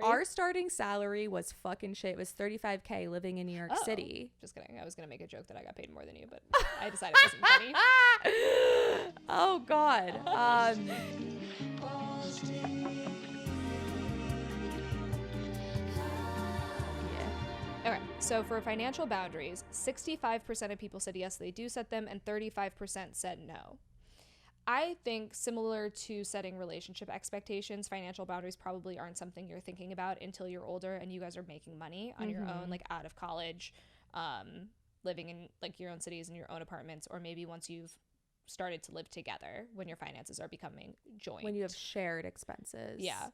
Our starting salary was fucking shit. It was $35K living in New York City. Just kidding. I was going to make a joke that I got paid more than you, but I decided it wasn't funny. Oh, God. Okay, so for financial boundaries, 65% of people said yes, they do set them, and 35% said no. I think similar to setting relationship expectations, financial boundaries probably aren't something you're thinking about until you're older and you guys are making money on your own, like out of college, living in like your own cities and your own apartments, or maybe once you've started to live together when your finances are becoming joint. When you have shared expenses. Yeah.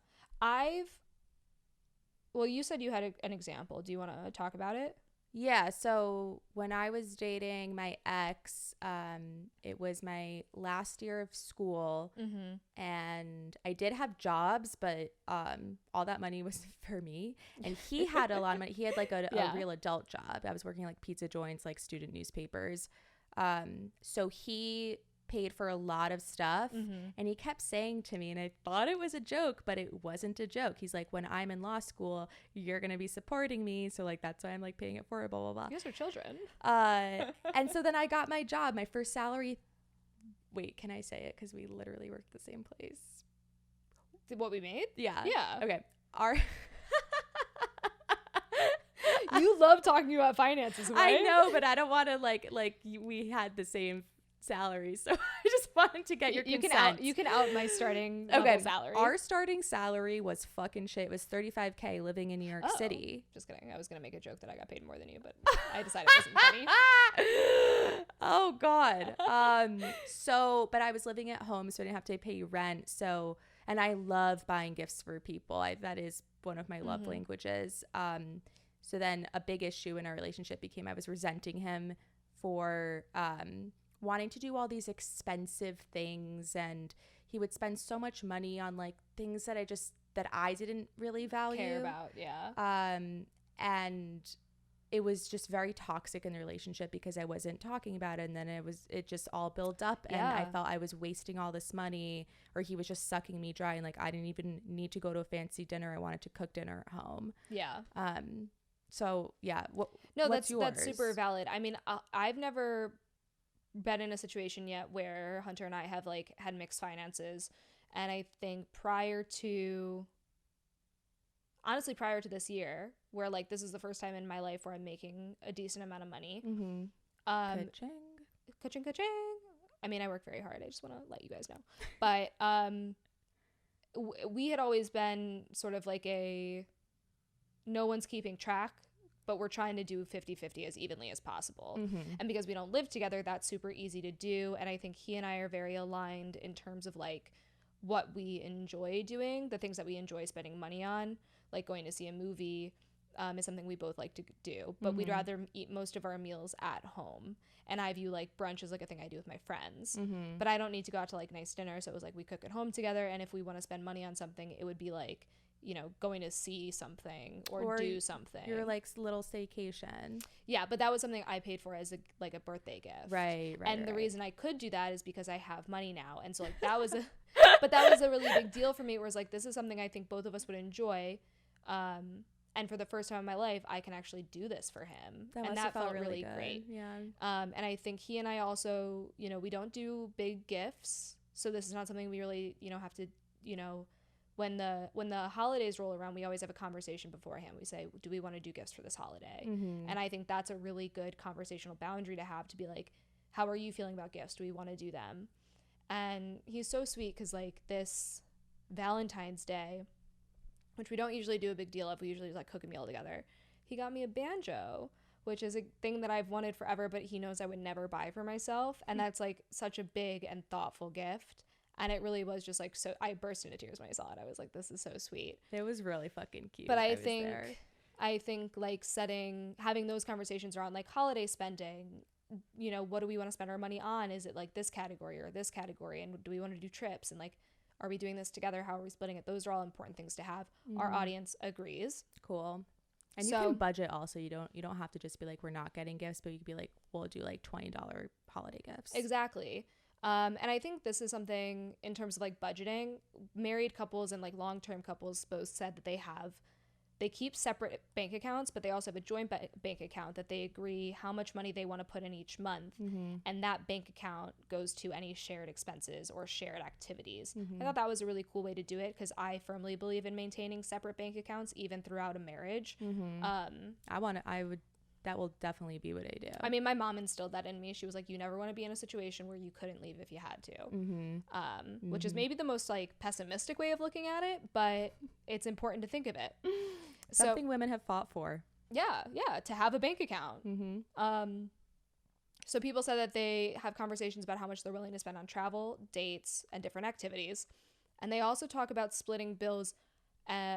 Well, you said you had an example. Do you want to talk about it? Yeah, so when I was dating my ex, it was my last year of school, and I did have jobs, but all that money was for me, and he had a lot of money. He had like a real adult job. I was working like pizza joints, like student newspapers. So he paid for a lot of stuff, and he kept saying to me, and I thought it was a joke, but it wasn't a joke. He's like, when I'm in law school, you're gonna be supporting me, so like that's why I'm like paying it forward, blah blah blah. You guys are children. And so then I got my job, my first salary. Wait, can I say it? Because we literally worked the same place. What we made? Yeah. Okay. Our You love talking about finances, right? I know, but I don't want to like we had the same salary, so I just wanted to get your consent. You can out my starting salary. Our starting salary was fucking shit. It was $35K living in New York City. Just kidding. I was gonna make a joke that I got paid more than you, but I decided it wasn't funny. Oh, God. But I was living at home, so I didn't have to pay rent. So, and I love buying gifts for people. That is one of my love languages. So then a big issue in our relationship became I was resenting him for wanting to do all these expensive things, and he would spend so much money on like things that I didn't really value, care about. Yeah. And it was just very toxic in the relationship because I wasn't talking about it, and then it just all built up, and I felt I was wasting all this money, or he was just sucking me dry, and like I didn't even need to go to a fancy dinner. I wanted to cook dinner at home. Yeah. So yeah. That's super valid. I mean, I've never been in a situation yet where Hunter and I have like had mixed finances, and I think prior to this year, where like this is the first time in my life where I'm making a decent amount of money. Ka-ching. I mean, I work very hard. I just want to let you guys know. But we had always been sort of like no one's keeping track, but we're trying to do 50-50 as evenly as possible. And because we don't live together, that's super easy to do. And I think he and I are very aligned in terms of like what we enjoy doing, the things that we enjoy spending money on, like going to see a movie is something we both like to do, but we'd rather eat most of our meals at home. And I view like brunch as like a thing I do with my friends, but I don't need to go out to like nice dinner. So it was like we cook at home together. And if we want to spend money on something, it would be like, you know, going to see something or do something. Your like little staycation. Yeah, but that was something I paid for as a birthday gift. Right. And the reason I could do that is because I have money now. And so like that was but that was a really big deal for me, where it's like, this is something I think both of us would enjoy. And for the first time in my life, I can actually do this for him. And that felt really great. Yeah. And I think he and I also, you know, we don't do big gifts. So this is not something we really, you know, have to, you know, when the holidays roll around, we always have a conversation beforehand. We say, do we want to do gifts for this holiday? And I think that's a really good conversational boundary to have, to be like, how are you feeling about gifts? Do we want to do them? And he's so sweet, because like this Valentine's Day, which we don't usually do a big deal of, we usually just like cook a meal together, he got me a banjo, which is a thing that I've wanted forever, but he knows I would never buy for myself. And that's like such a big and thoughtful gift. And it really was just like, so I burst into tears when I saw it. I was like, this is so sweet. It was really fucking cute. But I think like having those conversations around like holiday spending, you know, what do we want to spend our money on? Is it like this category or this category? And do we want to do trips? And like, are we doing this together? How are we splitting it? Those are all important things to have. Our audience agrees. Cool. And you can budget also. You don't have to just be like, we're not getting gifts, but you could be like, we'll do like $20 holiday gifts. Exactly. And I think this is something in terms of like budgeting. Married couples and like long-term couples both said that they keep separate bank accounts, but they also have a joint bank account that they agree how much money they want to put in each month. And that bank account goes to any shared expenses or shared activities. I thought that was a really cool way to do it because I firmly believe in maintaining separate bank accounts even throughout a marriage. That will definitely be what I do. I mean, my mom instilled that in me. She was like, you never want to be in a situation where you couldn't leave if you had to. Which is maybe the most like pessimistic way of looking at it, but it's important to think of it. Something women have fought for. Yeah, to have a bank account. So people said that they have conversations about how much they're willing to spend on travel, dates, and different activities. And they also talk about splitting bills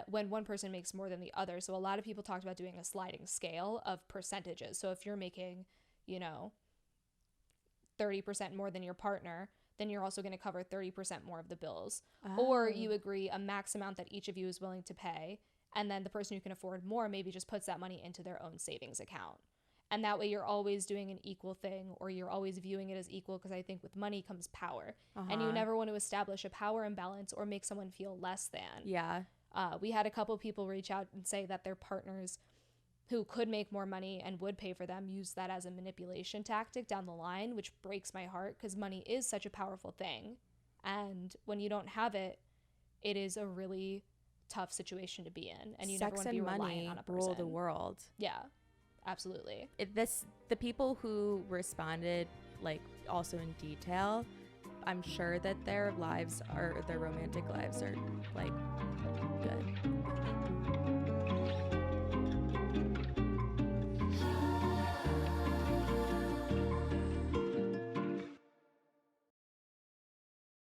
when one person makes more than the other. So a lot of people talked about doing a sliding scale of percentages. So if you're making, 30% more than your partner, then you're also going to cover 30% more of the bills. Or you agree a max amount that each of you is willing to pay. And then the person who can afford more maybe just puts that money into their own savings account. And that way you're always doing an equal thing, or you're always viewing it as equal, because I think with money comes power. And you never want to establish a power imbalance or make someone feel less than. Yeah. We had a couple people reach out and say that their partners who could make more money and would pay for them used that as a manipulation tactic down the line, which breaks my heart because money is such a powerful thing. And when you don't have it, it is a really tough situation to be in. And you never want to be relying on a person. Rule the world. Yeah, absolutely. The people who responded, like, also in detail, I'm sure that their romantic lives are, like, good.